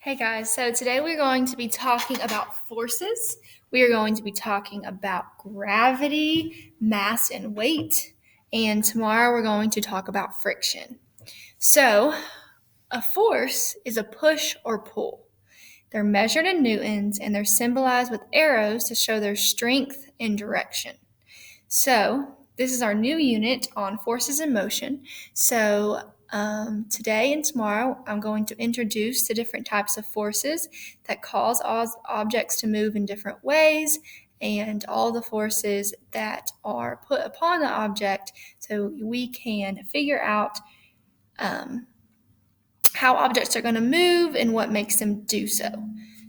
Hey guys, so today we're going to be talking about forces. We are going to be talking about gravity, mass, and weight. And tomorrow we're going to talk about friction. So, a force is a push or pull. They're measured in newtons and they're symbolized with arrows to show their strength and direction. So, this is our new unit on forces in motion. Today and tomorrow, I'm going to introduce the different types of forces that cause objects to move in different ways and all the forces that are put upon the object so we can figure out how objects are going to move and what makes them do so.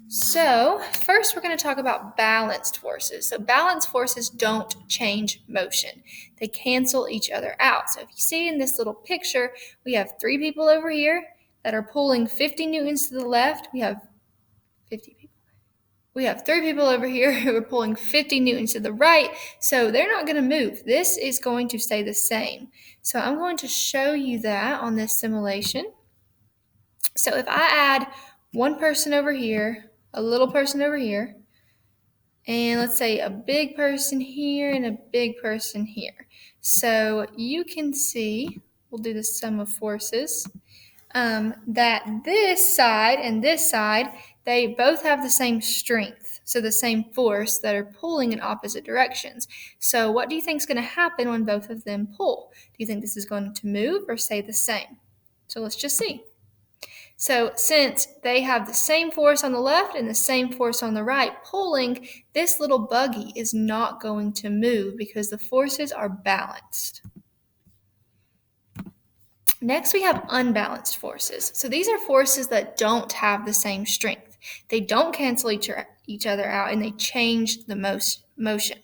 So, first we're going to talk about balanced forces. So, balanced forces don't change motion. They cancel each other out. So, if you see in this little picture, we have three people over here that are pulling 50 newtons to the left. We have 50 people. We have three people over here who are pulling 50 newtons to the right. So, they're not going to move. This is going to stay the same. So, I'm going to show you that on this simulation. So, if I add one person over here, a little person over here, and let's say a big person here and a big person here. So you can see, we'll do the sum of forces, that this side and this side, they both have the same strength. So the same force that are pulling in opposite directions. So what do you think is going to happen when both of them pull? Do you think this is going to move or stay the same? So let's just see. So since they have the same force on the left and the same force on the right pulling, this little buggy is not going to move because the forces are balanced. Next, we have unbalanced forces. So these are forces that don't have the same strength. They don't cancel each other out and they change the motion.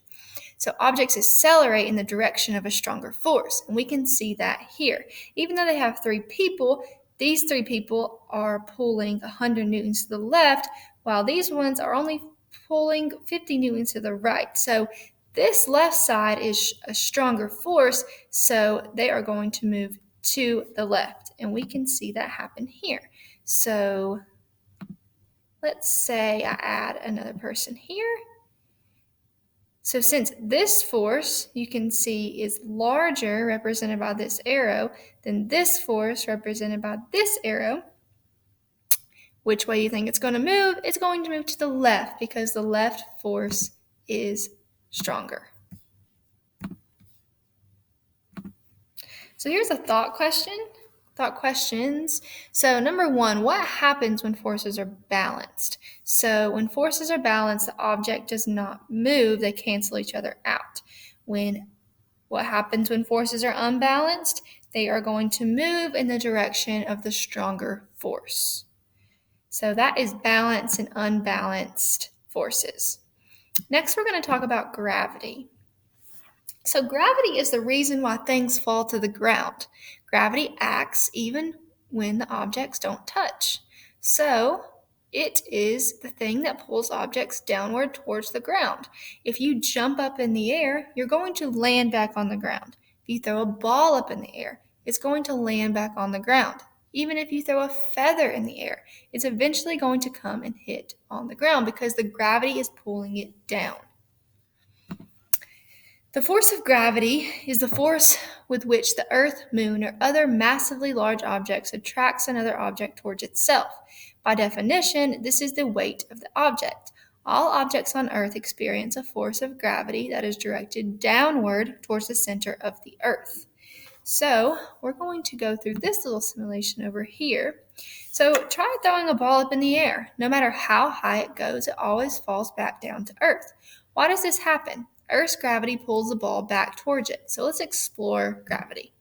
So objects accelerate in the direction of a stronger force, and we can see that here. Even though they have three people, these three people are pulling 100 newtons to the left, while these ones are only pulling 50 newtons to the right. So this left side is a stronger force, so they are going to move to the left, and we can see that happen here. So let's say I add another person here. So since this force, you can see, is larger, represented by this arrow, than this force, represented by this arrow, which way you think it's going to move? It's going to move to the left because the left force is stronger. So here's a thought questions. So number one, what happens when forces are balanced? So when forces are balanced, the object does not move, they cancel each other out. What happens when forces are unbalanced? They are going to move in the direction of the stronger force. So that is balanced and unbalanced forces. Next, we're going to talk about gravity. So gravity is the reason why things fall to the ground. Gravity acts even when the objects don't touch. So it is the thing that pulls objects downward towards the ground. If you jump up in the air, you're going to land back on the ground. If you throw a ball up in the air, it's going to land back on the ground. Even if you throw a feather in the air, it's eventually going to come and hit on the ground because the gravity is pulling it down. The force of gravity is the force with which the Earth, Moon, or other massively large objects attracts another object towards itself. By definition, this is the weight of the object. All objects on Earth experience a force of gravity that is directed downward towards the center of the Earth. So we're going to go through this little simulation over here. So try throwing a ball up in the air. No matter how high it goes, it always falls back down to Earth. Why does this happen? Earth's gravity pulls the ball back towards it. So let's explore gravity.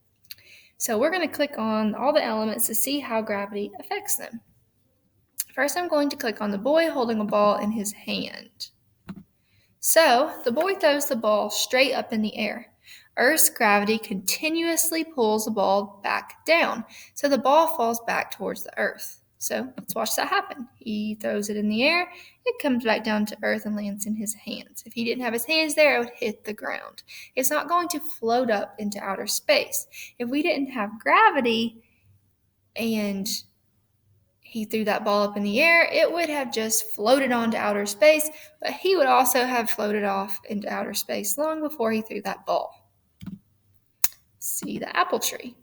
So we're going to click on all the elements to see how gravity affects them. First, I'm going to click on the boy holding a ball in his hand. So the boy throws the ball straight up in the air. Earth's gravity continuously pulls the ball back down, so the ball falls back towards the Earth. So let's watch that happen. He throws it in the air, it comes back down to Earth and lands in his hands. If he didn't have his hands there, it would hit the ground. It's not going to float up into outer space. If we didn't have gravity and he threw that ball up in the air, it would have just floated on to outer space, but he would also have floated off into outer space long before he threw that ball. See the apple tree.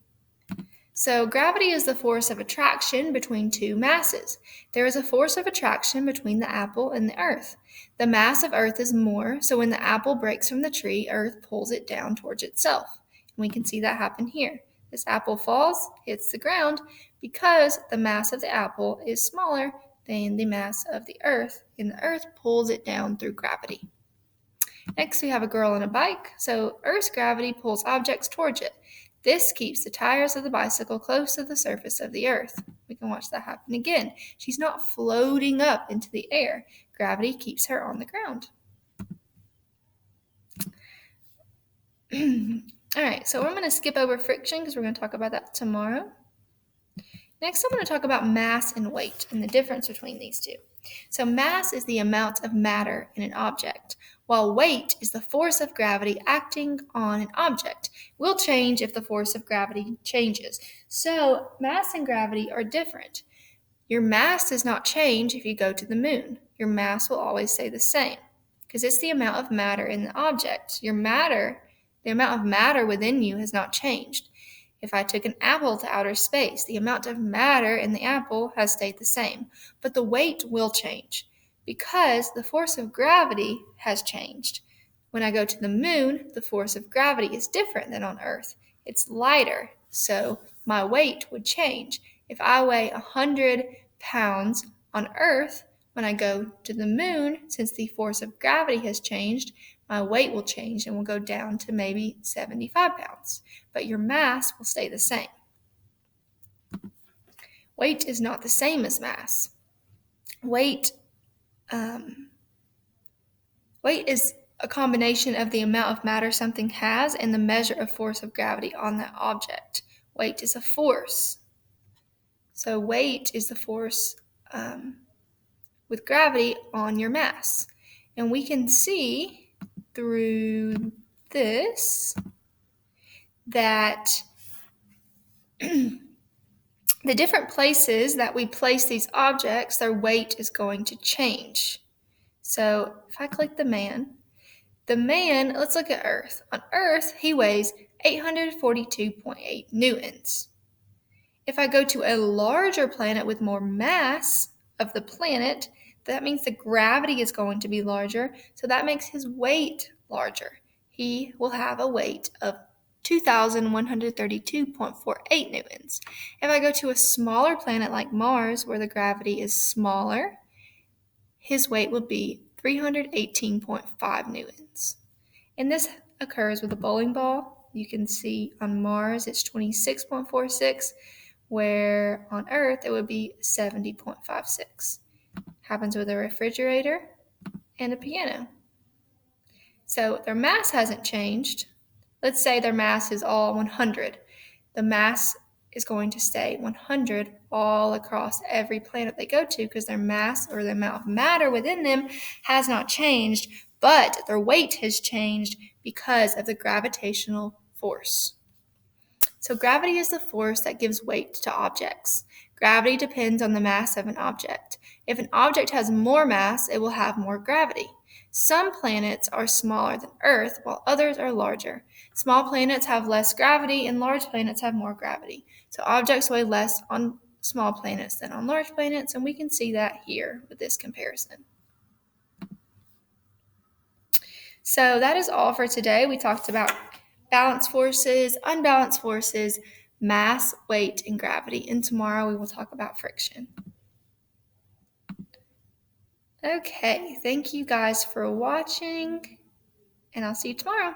So gravity is the force of attraction between two masses. There is a force of attraction between the apple and the earth. The mass of earth is more, so when the apple breaks from the tree, earth pulls it down towards itself. And we can see that happen here. This apple falls, hits the ground, because the mass of the apple is smaller than the mass of the earth, and the earth pulls it down through gravity. Next, we have a girl on a bike. So Earth's gravity pulls objects towards it. This keeps the tires of the bicycle close to the surface of the earth. We can watch that happen again. She's not floating up into the air. Gravity keeps her on the ground. All right, so I'm going to skip over friction because we're going to talk about that tomorrow. Next, I'm going to talk about mass and weight and the difference between these two. So mass is the amount of matter in an object, while weight is the force of gravity acting on an object. Will change if the force of gravity changes. So mass and gravity are different. Your mass does not change if you go to the moon. Your mass will always stay the same because it's the amount of matter in the object. The amount of matter within you has not changed. If I took an apple to outer space, the amount of matter in the apple has stayed the same, but the weight will change because the force of gravity has changed. When I go to the moon, the force of gravity is different than on Earth. It's lighter, so my weight would change. If I weigh 100 pounds on Earth, when I go to the moon, since the force of gravity has changed, my weight will change and will go down to maybe 75 pounds, but your mass will stay the same. Weight is not the same as mass. Weight is a combination of the amount of matter something has and the measure of force of gravity on that object. Weight is a force. So weight is the force with gravity on your mass. And we can see through this that the different places that we place these objects, their weight is going to change. So if I click the man, let's look at Earth. On Earth, he weighs 842.8 newtons. If I go to a larger planet with more mass of the planet, that means the gravity is going to be larger, so that makes his weight larger. He will have a weight of 2,132.48 newtons. If I go to a smaller planet like Mars, where the gravity is smaller, his weight would be 318.5 newtons. And this occurs with a bowling ball. You can see on Mars it's 26.46, where on Earth it would be 70.56. Happens with a refrigerator and a piano. So their mass hasn't changed. Let's say their mass is all 100. The mass is going to stay 100 all across every planet they go to because their mass or the amount of matter within them has not changed, but their weight has changed because of the gravitational force. So gravity is the force that gives weight to objects. Gravity depends on the mass of an object. If an object has more mass, it will have more gravity. Some planets are smaller than Earth, while others are larger. Small planets have less gravity, and large planets have more gravity. So objects weigh less on small planets than on large planets, and we can see that here with this comparison. So that is all for today. We talked about balanced forces, unbalanced forces, mass, weight, and gravity. And tomorrow we will talk about friction. Okay, thank you guys for watching, and I'll see you tomorrow.